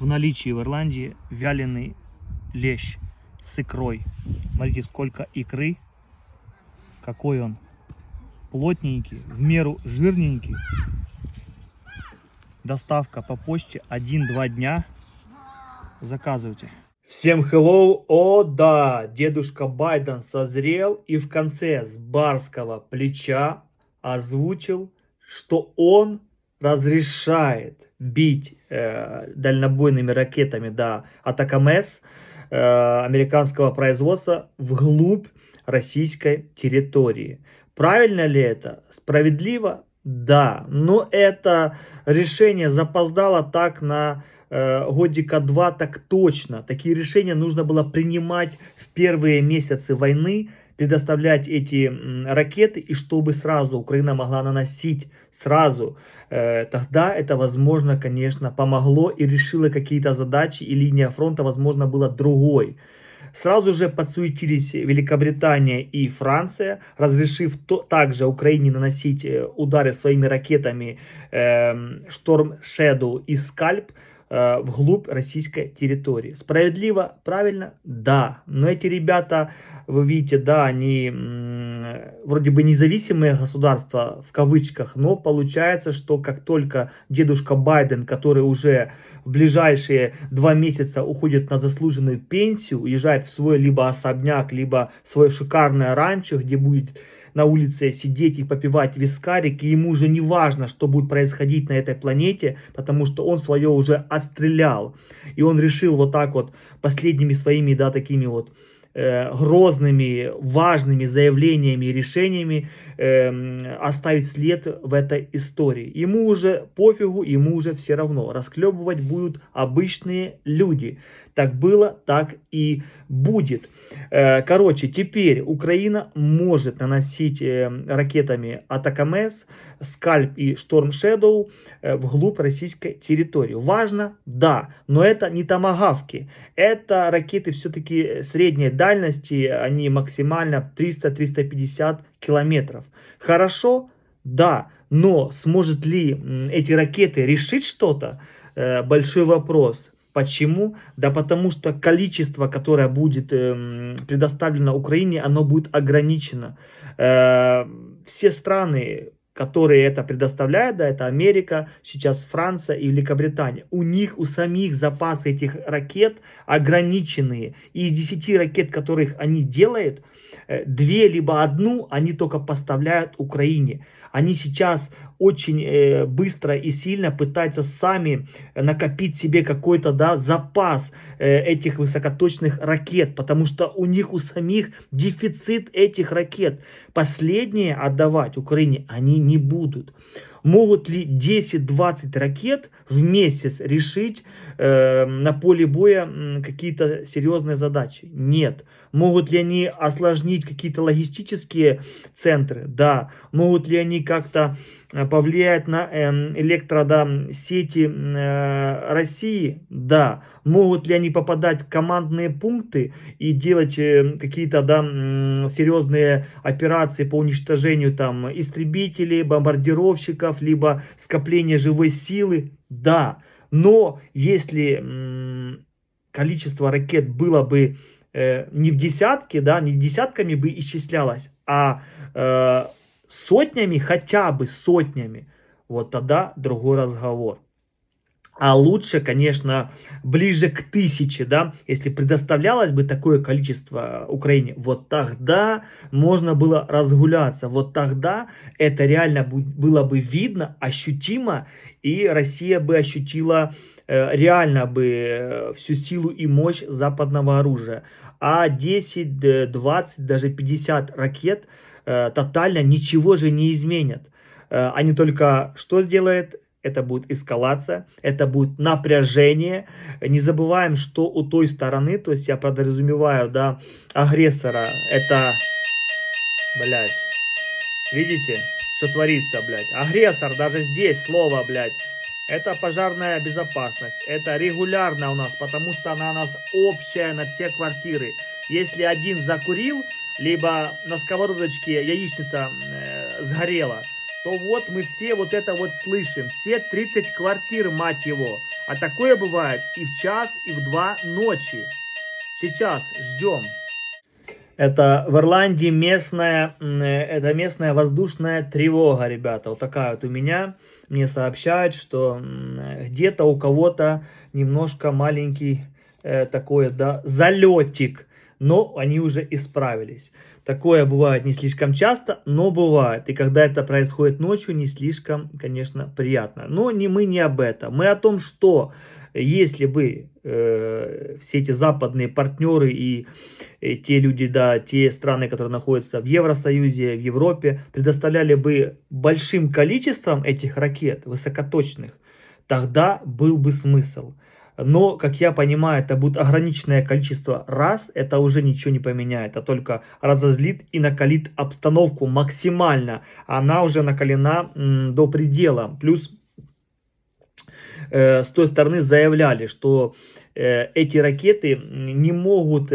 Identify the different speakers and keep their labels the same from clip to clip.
Speaker 1: в наличии в Ирландии вяленый лещ с икрой. Смотрите, сколько икры, какой он плотненький, в меру жирненький. Доставка по почте 1-2 дня. Заказывайте. Всем hello! О да, дедушка Байден созрел и в конце с барского плеча озвучил, что он разрешает бить дальнобойными ракетами до Атакамс американского производства вглубь российской территории. Правильно ли это? Справедливо? Да. Но это решение запоздало так на годика 2, так точно. Такие решения нужно было принимать в первые месяцы войны, предоставлять эти ракеты, и чтобы сразу Украина могла наносить сразу. Тогда это, возможно, конечно, помогло и решило какие-то задачи, и линия фронта, возможно, была другой. Сразу же подсуетились Великобритания и Франция, разрешив также Украине наносить удары своими ракетами Storm Shadow и Scalp вглубь российской территории. Справедливо? Правильно? Да. Но эти ребята, вы видите, да, они вроде бы независимые государства, в кавычках, но получается, что как только дедушка Байден, который уже в ближайшие 2 месяца уходит на заслуженную пенсию, уезжает в свой либо особняк, либо свое шикарное ранчо, где будет на улице сидеть и попивать вискарик, и ему уже не важно, что будет происходить на этой планете, потому что он свое уже отстрелял. И он решил вот так вот последними своими, да, такими вот грозными, важными заявлениями и решениями оставить след в этой истории. Ему уже пофигу, ему уже все равно. Расклебывать будут обычные люди. Так было, так и будет. Короче, теперь Украина может наносить ракетами Атакамс, Скальп и Storm Shadow вглубь российской территории. Важно? Да, но это не томагавки. Это ракеты все-таки средней дальности, они максимально 300-350 километров. Хорошо? Да, но сможет ли эти ракеты решить что-то? Большой вопрос. Почему? Да потому что количество, которое будет предоставлено Украине, оно будет ограничено. Все страны, которые это предоставляют, да, это Америка, сейчас Франция и Великобритания. У них, у самих запасы этих ракет ограниченные. И из 10 ракет, которых они делают, 2 либо 1 они только поставляют Украине. Они сейчас очень быстро и сильно пытаются сами накопить себе какой-то, да, запас этих высокоточных ракет, потому что у них у самих дефицит этих ракет. Последние отдавать Украине они не будут. Могут ли 10-20 ракет в месяц решить на поле боя какие-то серьезные задачи? Нет. Могут ли они осложнить какие-то логистические центры? Да. Могут ли они как-то повлиять на электросети России? Да. Могут ли они попадать в командные пункты и делать какие-то, да, серьезные операции по уничтожению там истребителей, бомбардировщиков, либо скопления живой силы? Да. Но если количество ракет было бы не в десятке, да, не десятками бы исчислялось, а сотнями, хотя бы сотнями, вот тогда другой разговор. А лучше, конечно, ближе к 1000, да, если предоставлялось бы такое количество Украине, вот тогда можно было разгуляться, вот тогда это реально было бы видно, ощутимо, и Россия бы ощутила реально бы всю силу и мощь западного оружия. А 10, 20, даже 50 ракет тотально ничего же не изменят. Они только что сделают? Это будет эскалация, это будет напряжение. Не забываем, что у той стороны, то есть я подразумеваю, да, агрессора, это, блядь, видите, что творится, блядь. Агрессор, даже здесь слово, блядь, это пожарная безопасность. Это регулярно у нас, потому что она у нас общая на все квартиры. Если один закурил, либо на сковородочке яичница сгорела, то вот мы все вот это вот слышим. Все 30 квартир, мать его. А такое бывает и в час, и в 2 ночи. Сейчас ждем. Это в Ирландии это местная воздушная тревога, ребята. Вот такая вот у меня. Мне сообщают, что где-то у кого-то немножко маленький такой, да, залетик. Но они уже исправились. Такое бывает не слишком часто, но бывает. И когда это происходит ночью, не слишком, конечно, приятно. Но мы не об этом. Мы о том, что если бы все эти западные партнеры и те люди, да, те страны, которые находятся в Евросоюзе, в Европе, предоставляли бы большим количеством этих ракет высокоточных, тогда был бы смысл. Но, как я понимаю, это будет ограниченное количество раз, это уже ничего не поменяет, а только разозлит и накалит обстановку максимально. Она уже накалена до предела. Плюс с той стороны заявляли, что эти ракеты не могут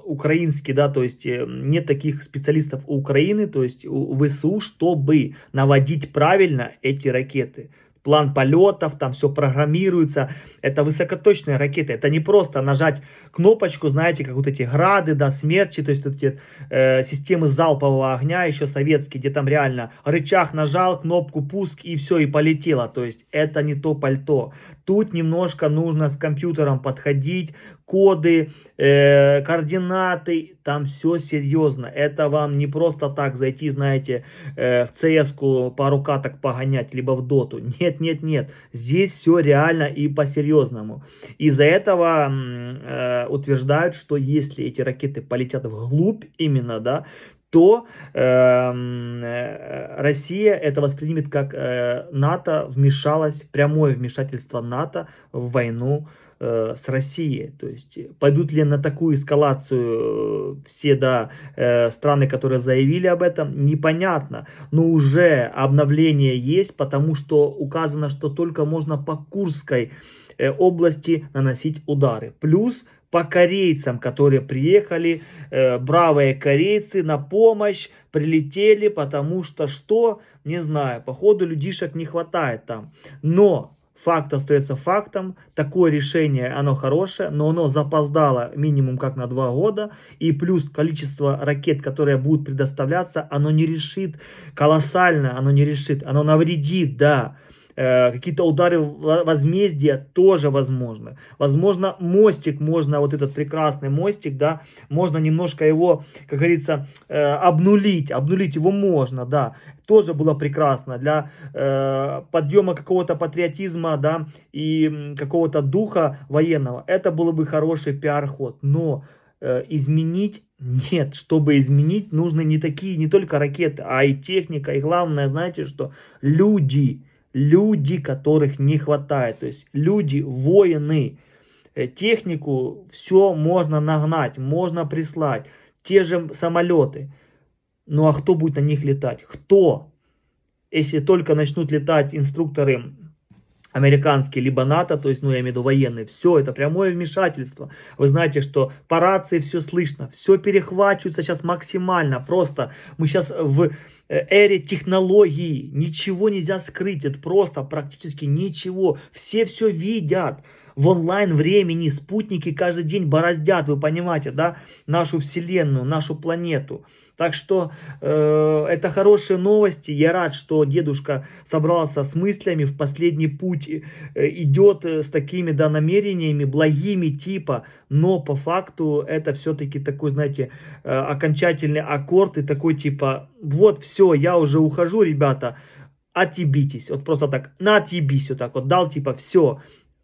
Speaker 1: украинские, да, то есть нет таких специалистов у Украины, то есть у ВСУ, чтобы наводить правильно эти ракеты. План полетов, там все программируется. Это высокоточные ракеты. Это не просто нажать кнопочку, знаете, как вот эти грады, да, смерчи, то есть вот эти системы залпового огня, еще советские, где там реально рычаг нажал, кнопку пуск и все, и полетело. То есть это не то пальто. Тут немножко нужно с компьютером подходить, коды, координаты, там все серьезно. Это вам не просто так зайти, знаете, в CS-ку пару каток погонять, либо в доту. Нет, нет, нет. Здесь все реально и по-серьезному. Из-за этого утверждают, что если эти ракеты полетят вглубь именно, да, то Россия это воспримет как НАТО вмешалась, прямое вмешательство НАТО в войну с Россией. То есть пойдут ли на такую эскалацию все, да, страны, которые заявили об этом, непонятно. Но уже обновление есть, потому что указано, что только можно по Курской области наносить удары. Плюс по корейцам, которые приехали, бравые корейцы на помощь прилетели, потому что, не знаю, походу людишек не хватает там. Но факт остается фактом, такое решение, оно хорошее, но оно запоздало минимум как на 2 года, и плюс количество ракет, которые будут предоставляться, оно не решит колоссально, оно не решит, оно навредит, да. Какие-то удары возмездия тоже возможны. Возможно, мостик можно, вот этот прекрасный мостик, да, можно немножко его, как говорится, обнулить. Обнулить его можно, да. Тоже было прекрасно для подъема какого-то патриотизма, да, и какого-то духа военного. Это был бы хороший пиар-ход. Но изменить нет. Чтобы изменить, нужны не только ракеты, а и техника. И главное, знаете, что люди, которых не хватает, то есть люди, воины, технику, все можно нагнать, можно прислать, те же самолеты. Ну а кто будет на них летать? Кто? Если только начнут летать инструкторы американские, либо НАТО, то есть, ну, я имею в виду военные, все, это прямое вмешательство. Вы знаете, что по рации все слышно, все перехвачивается сейчас максимально, просто мы сейчас в эре технологий, ничего нельзя скрыть, это просто практически ничего, все видят. В онлайн времени спутники каждый день бороздят, вы понимаете, да, нашу вселенную, нашу планету. Так что это хорошие новости. Я рад, что дедушка собрался с мыслями, в последний путь идет с такими, да, намерениями, благими типа. Но по факту это все-таки такой, знаете, окончательный аккорд и такой типа, вот все, я уже ухожу, ребята, отъебитесь. Вот просто так, на отъебись, вот так вот дал типа, все.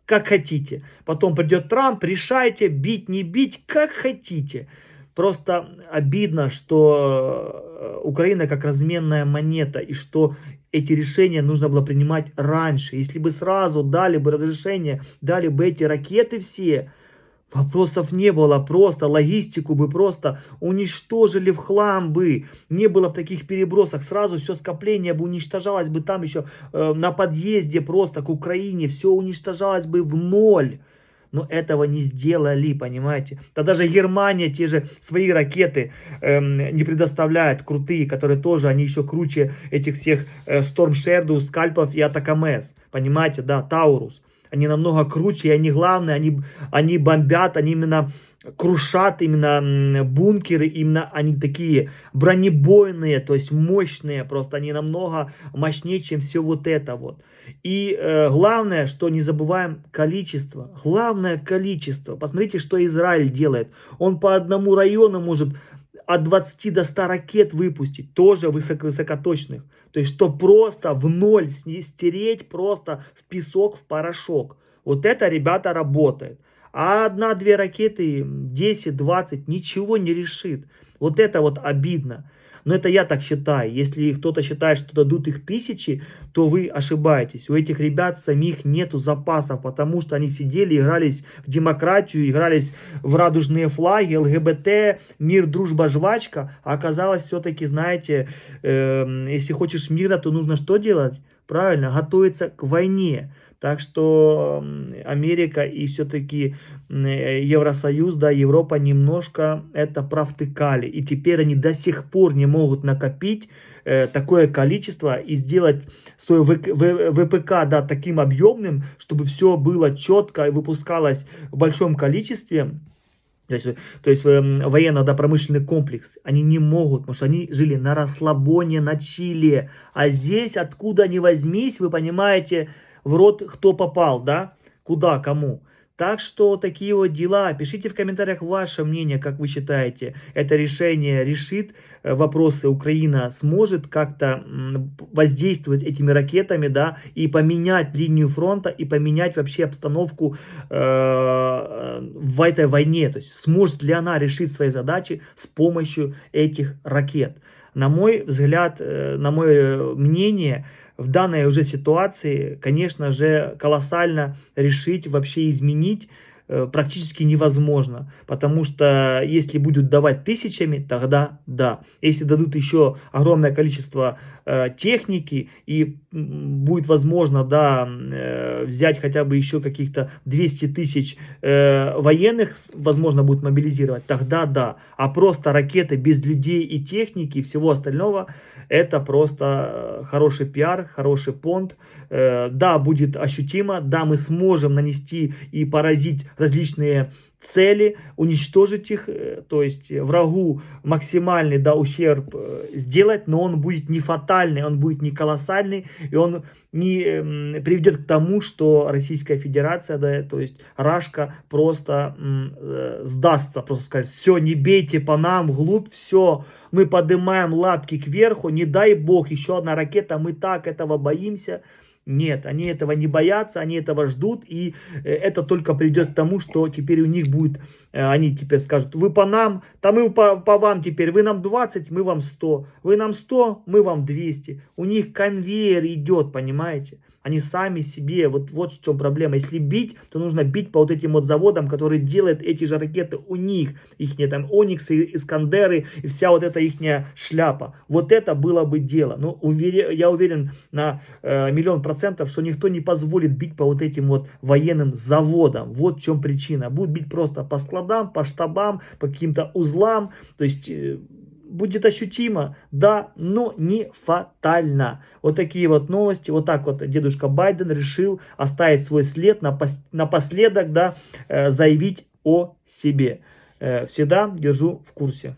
Speaker 1: Как хотите. Потом придет Трамп, решайте, бить, не бить, как хотите. Просто обидно, что Украина как разменная монета, и что эти решения нужно было принимать раньше. Если бы сразу дали бы разрешение, дали бы эти ракеты все, вопросов не было, просто логистику бы просто уничтожили в хлам бы, не было бы таких перебросок, сразу все скопление бы уничтожалось бы там еще на подъезде просто к Украине, все уничтожалось бы в ноль. Но этого не сделали, понимаете. Да даже Германия те же свои ракеты не предоставляет, крутые, которые тоже, они еще круче этих всех Storm Shadow, Скальпов и Атакамс. Понимаете, да, Таурус. они намного круче, и они главные, они бомбят, они именно крушат именно бункеры, именно они такие бронебойные, то есть мощные, просто они намного мощнее, чем все вот это вот. И главное, что не забываем количество, главное количество. Посмотрите, что Израиль делает. Он по одному району может от 20 до 100 ракет выпустить, тоже высокоточных. То есть, что просто в ноль стереть, просто в песок, в порошок. Вот это, ребята, работает. А одна-две ракеты, 10-20, ничего не решит. Вот это вот обидно. Но это я так считаю. Если кто-то считает, что дадут их тысячи, то вы ошибаетесь. У этих ребят самих нету запасов, потому что они сидели, игрались в демократию, игрались в радужные флаги, ЛГБТ, мир, дружба, жвачка. А оказалось все-таки, знаете, если хочешь мира, то нужно что делать? Правильно, готовиться к войне. Так что Америка и все-таки Евросоюз, да, Европа немножко это провтыкали. И теперь они до сих пор не могут накопить такое количество и сделать свой ВПК, да, таким объемным, чтобы все было четко и выпускалось в большом количестве. То есть военно-промышленный комплекс. Они не могут, потому что они жили на расслабоне, на чиле. А здесь, откуда ни возьмись, вы понимаете, в рот кто попал, да? Куда, кому. Так что такие вот дела. Пишите в комментариях ваше мнение, как вы считаете, это решение решит вопросы. Украина сможет как-то воздействовать этими ракетами, да, и поменять линию фронта, и поменять вообще обстановку в этой войне. То есть сможет ли она решить свои задачи с помощью этих ракет. На мой взгляд, на мое мнение, в данной уже ситуации, конечно же, колоссально решить, вообще изменить практически невозможно. Потому что если будут давать тысячами, тогда да. Если дадут еще огромное количество техники и будет возможно, да, взять хотя бы еще каких-то 200 тысяч военных, возможно, будет мобилизировать, тогда да. А просто ракеты без людей и техники и всего остального, это просто хороший пиар, хороший понт. Да, будет ощутимо, да, мы сможем нанести и поразить различные цели, уничтожить их, то есть врагу максимальный, да, ущерб сделать, но он будет не фатальный, он будет не колоссальный, и он не приведет к тому, что Российская Федерация, да, то есть Рашка просто сдастся, просто скажет: все, не бейте по нам вглубь, все, мы поднимаем лапки кверху, не дай бог, еще одна ракета, мы так этого боимся. Нет, они этого не боятся, они этого ждут, и это только приведет к тому, что теперь у них будет, они теперь скажут: вы по нам, да мы по вам теперь, вы нам 20, мы вам 100, вы нам 100, мы вам 200. У них конвейер идет, понимаете? Они сами себе, вот в чем проблема. Если бить, то нужно бить по вот этим вот заводам, которые делают эти же ракеты у них. Ихние там Ониксы, Искандеры и вся вот эта ихняя шляпа. Вот это было бы дело. Но я уверен на 100%, что никто не позволит бить по вот этим вот военным заводам. Вот в чем причина. Будут бить просто по складам, по штабам, по каким-то узлам. То есть будет ощутимо, да, но не фатально. Вот такие вот новости. Вот так вот дедушка Байден решил оставить свой след, напоследок, да, заявить о себе. Всегда держу в курсе.